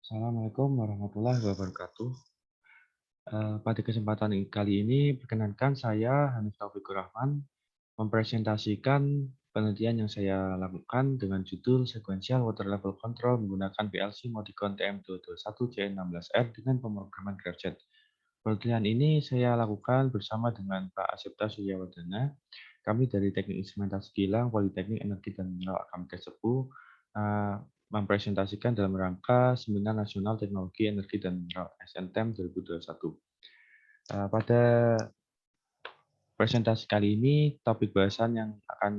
Assalamualaikum warahmatullahi wabarakatuh. Pada kesempatan kali ini, perkenankan saya Hanif Taufikur Rahman mempresentasikan penelitian yang saya lakukan dengan judul Sequential Water Level Control menggunakan PLC Modicon TM221CN16R dengan pemrograman GraphJet. Penelitian ini saya lakukan bersama dengan Pak Asepta Suryawardana. Kami dari Teknik Instrumentasi Kilang, Politeknik Energi dan Mineral Akamkes Cepu mempresentasikan dalam rangka Seminar Nasional Teknologi Energi dan Mineral SNTEM 2021. Pada presentasi kali ini, topik bahasan yang akan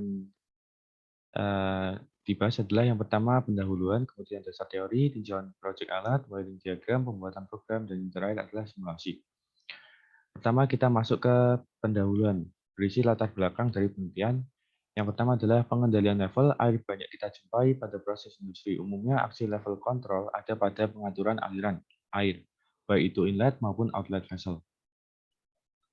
dibahas adalah yang pertama pendahuluan, kemudian dasar teori, tinjauan proyek alat, wiring diagram, pembuatan program, dan yang terakhir adalah simulasi. Pertama kita masuk ke pendahuluan, berisi latar belakang dari penelitian. Yang pertama adalah pengendalian level air banyak kita jumpai pada proses industri. Umumnya aksi level control ada pada pengaturan aliran air, baik itu inlet maupun outlet vessel.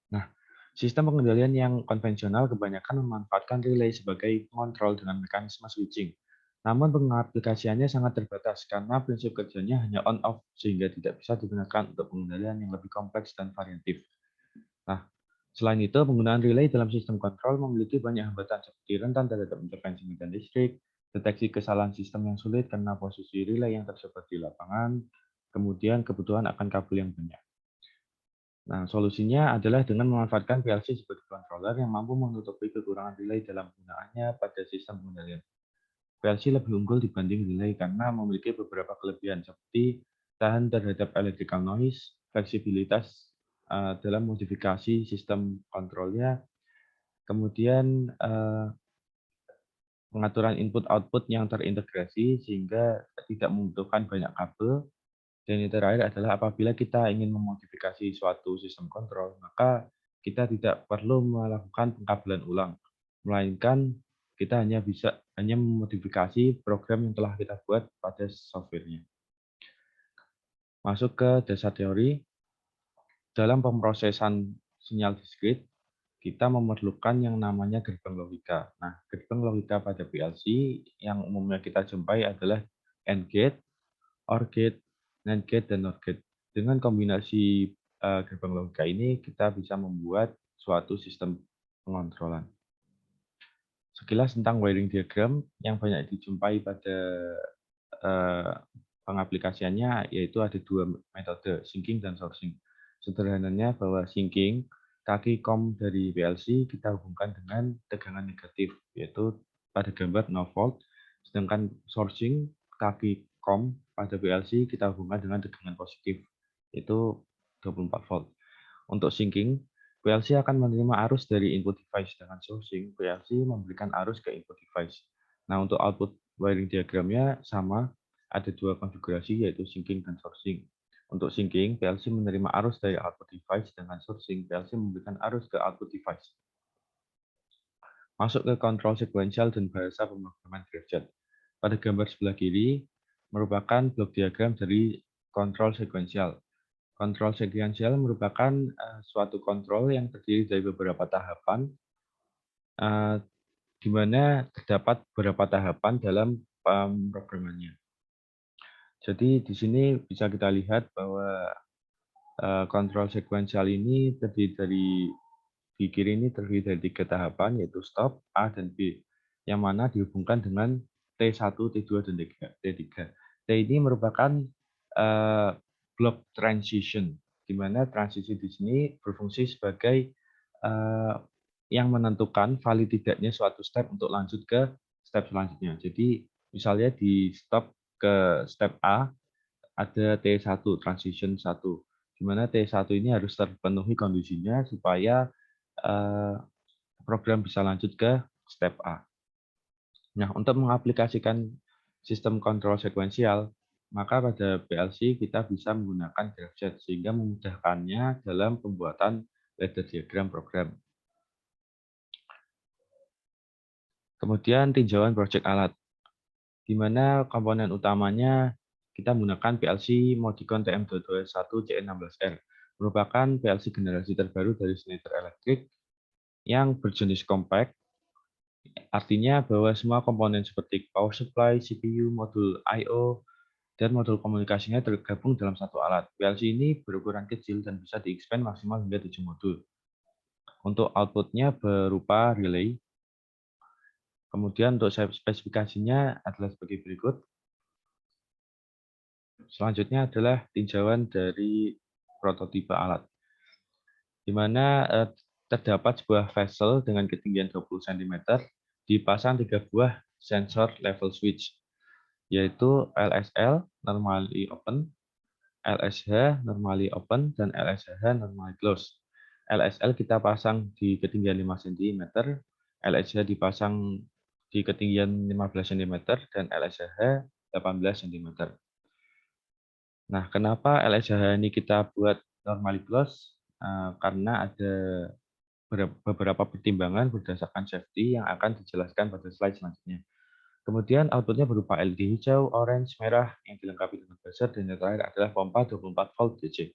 Nah, sistem pengendalian yang konvensional kebanyakan memanfaatkan relay sebagai pengontrol dengan mekanisme switching. Namun pengaplikasiannya sangat terbatas karena prinsip kerjanya hanya on-off sehingga tidak bisa digunakan untuk pengendalian yang lebih kompleks dan variatif. Nah, selain itu, penggunaan relay dalam sistem kontrol memiliki banyak hambatan seperti rentan terhadap intervensi medan listrik, deteksi kesalahan sistem yang sulit karena posisi relay yang tersebar di lapangan, kemudian kebutuhan akan kabel yang banyak. Nah, solusinya adalah dengan memanfaatkan PLC sebagai controller yang mampu menutupi kekurangan relay dalam penggunaannya pada sistem pengendalian. PLC lebih unggul dibanding relay karena memiliki beberapa kelebihan seperti tahan terhadap electrical noise, fleksibilitas dalam modifikasi sistem kontrolnya, kemudian pengaturan input-output yang terintegrasi sehingga tidak membutuhkan banyak kabel, dan yang terakhir adalah apabila kita ingin memodifikasi suatu sistem kontrol, maka kita tidak perlu melakukan pengkabelan ulang, melainkan kita hanya memodifikasi program yang telah kita buat pada software-nya. Masuk ke dasar teori, dalam pemrosesan sinyal diskrit, kita memerlukan yang namanya gerbang logika. Nah, gerbang logika pada PLC yang umumnya kita jumpai adalah AND gate, OR gate, NAND gate, dan NOR gate. Dengan kombinasi gerbang logika ini, kita bisa membuat suatu sistem pengontrolan. Sekilas tentang wiring diagram yang banyak dijumpai pada pengaplikasiannya, yaitu ada dua metode, syncing dan sourcing. Sederhananya bahwa syncing, kaki COM dari PLC kita hubungkan dengan tegangan negatif, yaitu pada gambar 0 volt, sedangkan sourcing, kaki COM pada PLC kita hubungkan dengan tegangan positif, yaitu 24 volt. Untuk syncing, PLC akan menerima arus dari input device, dengan sourcing, PLC memberikan arus ke input device. Nah, untuk output wiring diagramnya sama, ada dua konfigurasi yaitu syncing dan sourcing. Untuk syncing, PLC menerima arus dari output device, dengan sourcing, PLC memberikan arus ke output device. Masuk ke kontrol sekuensial dan bahasa pemrograman GraphJet. Pada gambar sebelah kiri, merupakan blok diagram dari kontrol sekuensial. Kontrol sekuensial merupakan suatu kontrol yang terdiri dari beberapa tahapan, di mana terdapat beberapa tahapan dalam pemrogramannya. Jadi di sini bisa kita lihat bahwa kontrol sekuensial ini terdiri dari di kiri ini terdiri dari 3 tahapan, yaitu stop, A, dan B, yang mana dihubungkan dengan T1, T2, dan T3. T ini merupakan block transition, di mana transisi di sini berfungsi sebagai yang menentukan valid tidaknya suatu step untuk lanjut ke step selanjutnya. Jadi misalnya di stop ke step A, ada T1, transition 1, di mana T1 ini harus terpenuhi kondisinya supaya program bisa lanjut ke step A. Nah, untuk mengaplikasikan sistem kontrol sekuensial, maka pada PLC kita bisa menggunakan GraphJet sehingga memudahkannya dalam pembuatan ladder diagram program. Kemudian tinjauan proyek alat, di mana komponen utamanya kita menggunakan PLC Modicon TM221CN16R, merupakan PLC generasi terbaru dari Schneider Electric yang berjenis compact. Artinya bahwa semua komponen seperti power supply, CPU, modul I/O, dan modul komunikasinya tergabung dalam satu alat. PLC ini berukuran kecil dan bisa di-expand maksimal hingga 7 modul. Untuk outputnya berupa relay. Kemudian untuk spesifikasinya adalah sebagai berikut. Selanjutnya adalah tinjauan dari prototipe alat, di mana terdapat sebuah vessel dengan ketinggian 20 cm dipasang 3 buah sensor level switch, yaitu LSL normally open, LSH normally open, dan LSH normally close. LSL kita pasang di ketinggian 5 cm, LSH dipasang di ketinggian 15 cm, dan LSH 18 cm. Nah, kenapa LSH ini kita buat normally close? Karena ada beberapa pertimbangan berdasarkan safety yang akan dijelaskan pada slide selanjutnya. Kemudian outputnya berupa LED hijau, orange, merah yang dilengkapi dengan buzzer, dan yang terakhir adalah pompa 24 volt DC.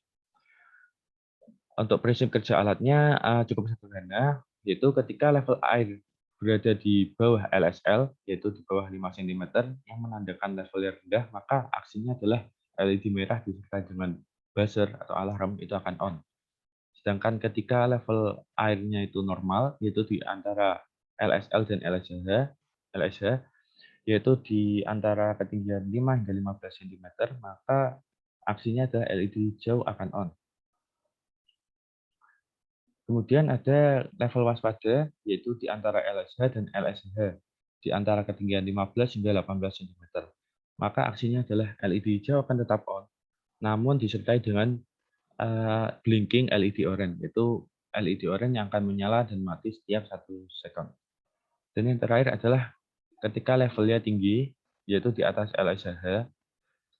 Untuk prinsip kerja alatnya cukup sederhana, yaitu ketika level air berada di bawah LSL, yaitu di bawah 5 cm, yang menandakan level yang rendah, maka aksinya adalah LED merah disertai dengan buzzer atau alarm itu akan on. Sedangkan ketika level airnya itu normal, yaitu di antara LSL dan LSH, yaitu di antara ketinggian 5 hingga 15 cm, maka aksinya adalah LED hijau akan on. Kemudian ada level waspada, yaitu di antara LSH dan LSH, di antara ketinggian 15 hingga 18 cm. Maka aksinya adalah LED hijau akan tetap on, namun disertai dengan blinking LED orange, yaitu LED orange yang akan menyala dan mati setiap 1 second. Dan yang terakhir adalah ketika levelnya tinggi, yaitu di atas LSH,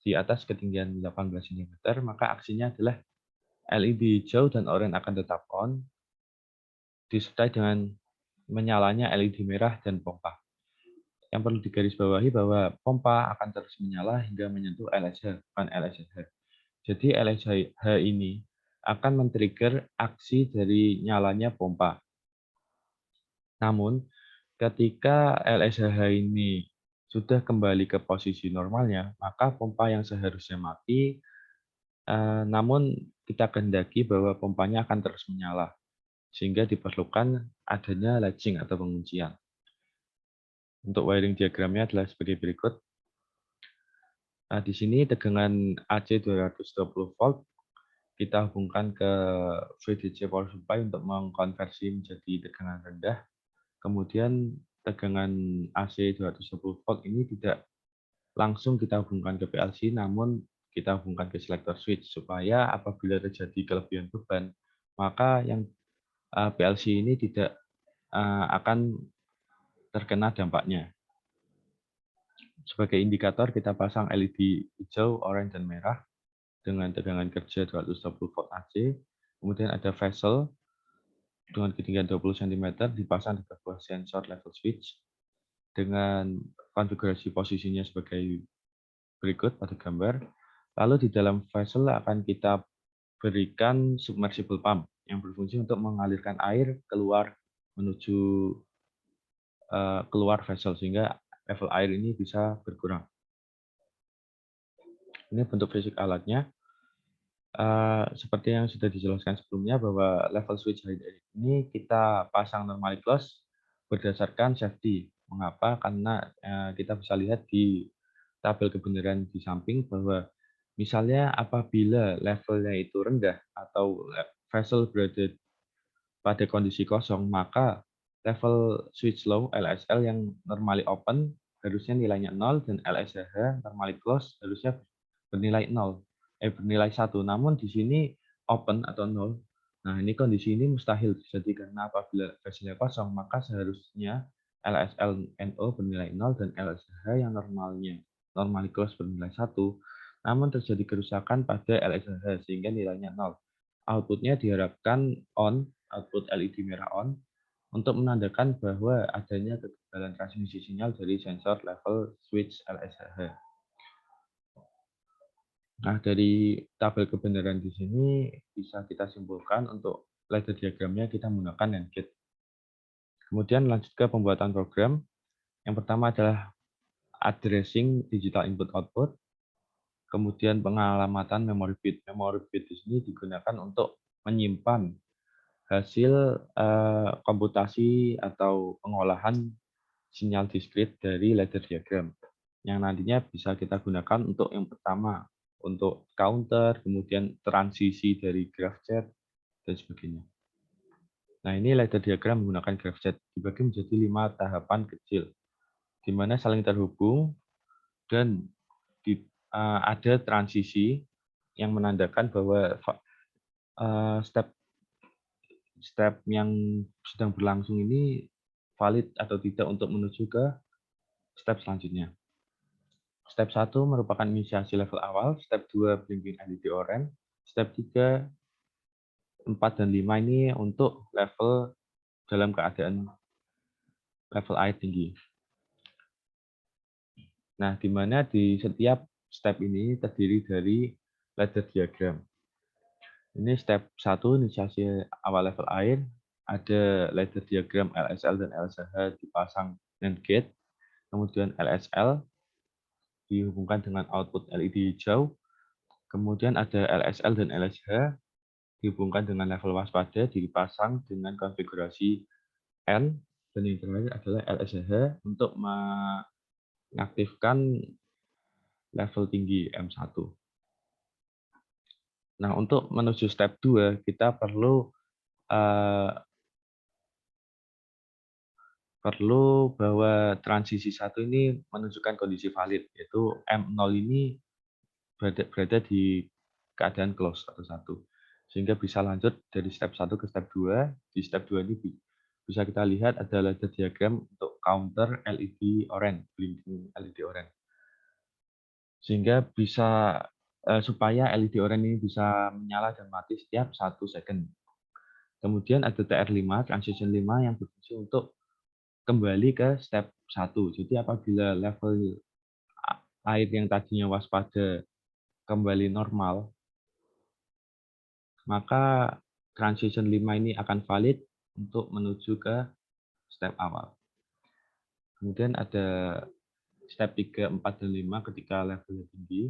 di atas ketinggian 18 cm, maka aksinya adalah LED hijau dan orange akan tetap on, disertai dengan menyalanya LED merah dan pompa. Yang perlu digarisbawahi bahwa pompa akan terus menyala hingga menyentuh LSH, bukan LSH. Jadi LSH ini akan men-trigger aksi dari nyalanya pompa. Namun, ketika LSH ini sudah kembali ke posisi normalnya, maka pompa yang seharusnya mati, namun kita kehendaki bahwa pompanya akan terus menyala, sehingga diperlukan adanya latching atau penguncian. Untuk wiring diagramnya adalah sebagai berikut. Nah, di sini tegangan AC 220 volt kita hubungkan ke VDC power supply untuk mengkonversi menjadi tegangan rendah. Kemudian tegangan AC 220 volt ini tidak langsung kita hubungkan ke PLC, namun kita hubungkan ke selector switch supaya apabila terjadi kelebihan beban, maka yang PLC ini tidak akan terkena dampaknya. Sebagai indikator kita pasang LED hijau, orange, dan merah dengan tegangan kerja 220 volt AC. Kemudian ada vessel dengan ketinggian 20 cm dipasang di sebuah sensor level switch dengan konfigurasi posisinya sebagai berikut pada gambar. Lalu di dalam vessel akan kita berikan submersible pump yang berfungsi untuk mengalirkan air keluar menuju keluar vessel sehingga level air ini bisa berkurang. Ini bentuk fisik alatnya. Seperti yang sudah dijelaskan sebelumnya bahwa level switch ini kita pasang normally close berdasarkan safety. Mengapa? Karena kita bisa lihat di tabel kebenaran di samping bahwa misalnya apabila levelnya itu rendah atau vessel berada pada kondisi kosong, maka level switch low LSL yang normally open harusnya nilainya 0 dan LSH normally close harusnya bernilai 0, bernilai 1. Namun di sini open atau 0. Nah, ini kondisi ini mustahil terjadi karena apabila vesselnya kosong, maka seharusnya LSL NO bernilai 0 dan LSH yang normally close bernilai 1. Namun terjadi kerusakan pada LSH sehingga nilainya 0. Outputnya diharapkan on, output LED merah on, untuk menandakan bahwa adanya kegagalan transmisi sinyal dari sensor level switch LSH. Nah, dari tabel kebenaran di sini bisa kita simpulkan untuk ladder diagramnya kita menggunakan NAND gate. Kemudian lanjut ke pembuatan program. Yang pertama adalah addressing digital input output. Kemudian pengalamatan memory bit. Memory bit di sini digunakan untuk menyimpan hasil komputasi atau pengolahan sinyal diskrit dari ladder diagram yang nantinya bisa kita gunakan untuk yang pertama untuk counter, kemudian transisi dari graph chart dan sebagainya. Nah, ini ladder diagram menggunakan graph chart dibagi menjadi 5 tahapan kecil di mana saling terhubung dan ada transisi yang menandakan bahwa step yang sedang berlangsung ini valid atau tidak untuk menuju ke step selanjutnya. Step 1 merupakan inisiasi level awal, step 2 blinking LED orange, step 3, 4, dan 5 ini untuk level dalam keadaan level air tinggi. Nah, di mana di setiap step ini terdiri dari ladder diagram. Ini step 1 inisiasi awal level air, ada ladder diagram LSL dan LSH dipasang NAND gate, kemudian LSL dihubungkan dengan output LED hijau, kemudian ada LSL dan LSH dihubungkan dengan level waspada dipasang dengan konfigurasi N, dan yang terakhir adalah LSH untuk mengaktifkan level tinggi M1. Nah, untuk menuju step 2 kita perlu bahwa transisi 1 ini menunjukkan kondisi valid, yaitu M0 ini berada di keadaan close atau 1. Sehingga bisa lanjut dari step 1 ke step 2. Di step 2 ini bisa kita lihat ada ladder diagram untuk counter LED orange, blinking LED orange. Sehingga bisa supaya LED orange ini bisa menyala dan mati setiap 1 second. Kemudian ada TR5, transition 5 yang berfungsi untuk kembali ke step 1. Jadi apabila level air yang tadinya waspada kembali normal, maka transition 5 ini akan valid untuk menuju ke step awal. Kemudian ada step 3, 4, dan 5 ketika levelnya tinggi.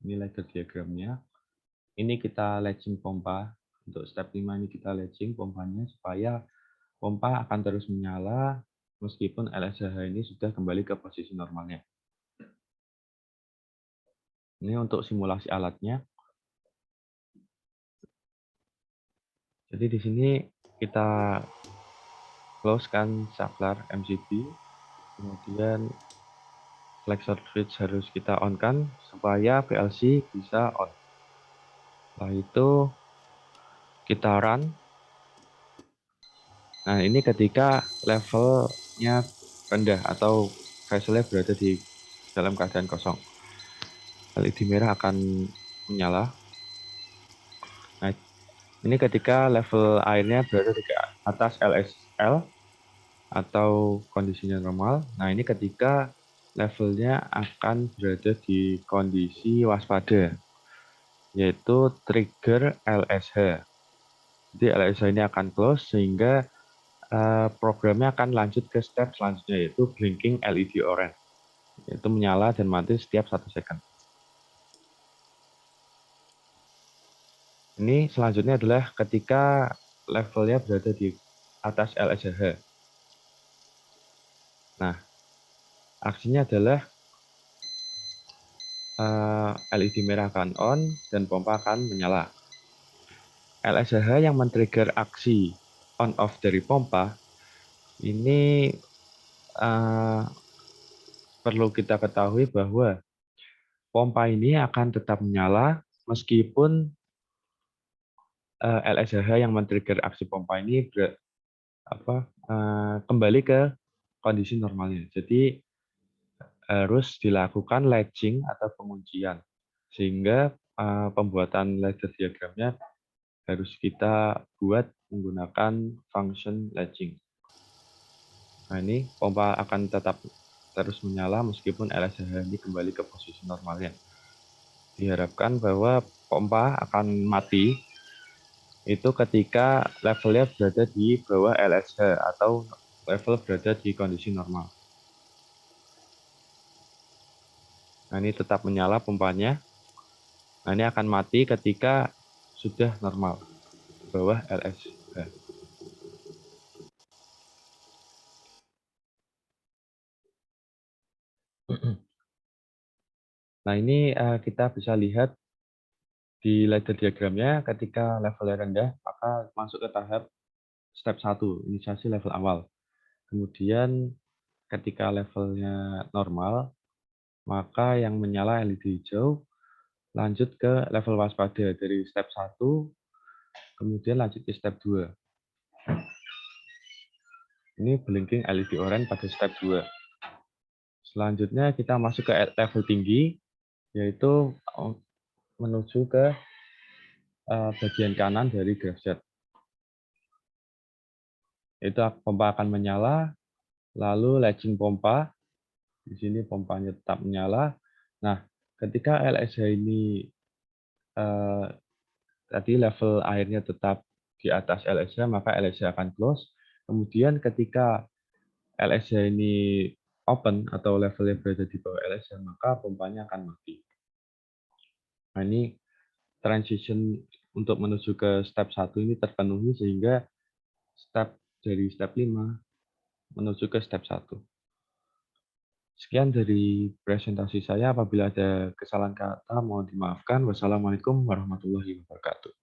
Ini ladder diagramnya. Ini kita latching pompa. Untuk step 5 ini kita latching pompanya supaya pompa akan terus menyala meskipun LSH ini sudah kembali ke posisi normalnya. Ini untuk simulasi alatnya. Jadi di sini kita close kan saklar MCB, kemudian flexor switch harus kita on kan supaya PLC bisa on. Setelah itu kita run. Nah, ini ketika levelnya rendah atau vessel-nya berada di dalam keadaan kosong. LED merah akan menyala. Nah, ini ketika level airnya berada di atas LSL atau kondisinya normal. Nah, ini ketika levelnya akan berada di kondisi waspada, yaitu trigger LSH. Jadi LSH ini akan close sehingga programnya akan lanjut ke step selanjutnya, yaitu blinking LED orange, yaitu menyala dan mati setiap 1 second. Ini selanjutnya adalah ketika levelnya berada di atas LSH. Nah, aksinya adalah LED merah akan on dan pompa akan menyala. LSH yang men-trigger aksi on-off dari pompa, ini perlu kita ketahui bahwa pompa ini akan tetap menyala meskipun LSH yang men-trigger aksi pompa ini kembali ke kondisi normalnya. Jadi harus dilakukan latching atau penguncian, sehingga pembuatan ladder diagramnya harus kita buat menggunakan function latching. Nah, ini pompa akan tetap terus menyala meskipun LSH ini kembali ke posisi normalnya. Diharapkan bahwa pompa akan mati itu ketika levelnya berada di bawah LSH atau level berada di kondisi normal. Nah, ini tetap menyala pompanya. Nah, ini akan mati ketika sudah normal, bawah LSH. Nah, ini kita bisa lihat di ladder diagramnya ketika levelnya rendah, maka masuk ke tahap step 1, inisiasi level awal. Kemudian ketika levelnya normal, maka yang menyala LED hijau lanjut ke level waspada dari step 1, kemudian lanjut ke step 2. Ini blinking LED oranye pada step 2. Selanjutnya kita masuk ke level tinggi, yaitu menuju ke bagian kanan dari grafset. Itu pompa akan menyala, lalu latching pompa, di sini pompanya tetap menyala. Nah, ketika LSH ini eh, tadi level airnya tetap di atas LSH, maka LSH akan close. Kemudian ketika LSH ini open atau levelnya berada di bawah LSH, maka pompanya akan mati. Nah, ini transition untuk menuju ke step 1 ini terpenuhi sehingga step dari step 5 menuju ke step 1. Sekian dari presentasi saya. Apabila ada kesalahan kata, mohon dimaafkan. Wassalamualaikum warahmatullahi wabarakatuh.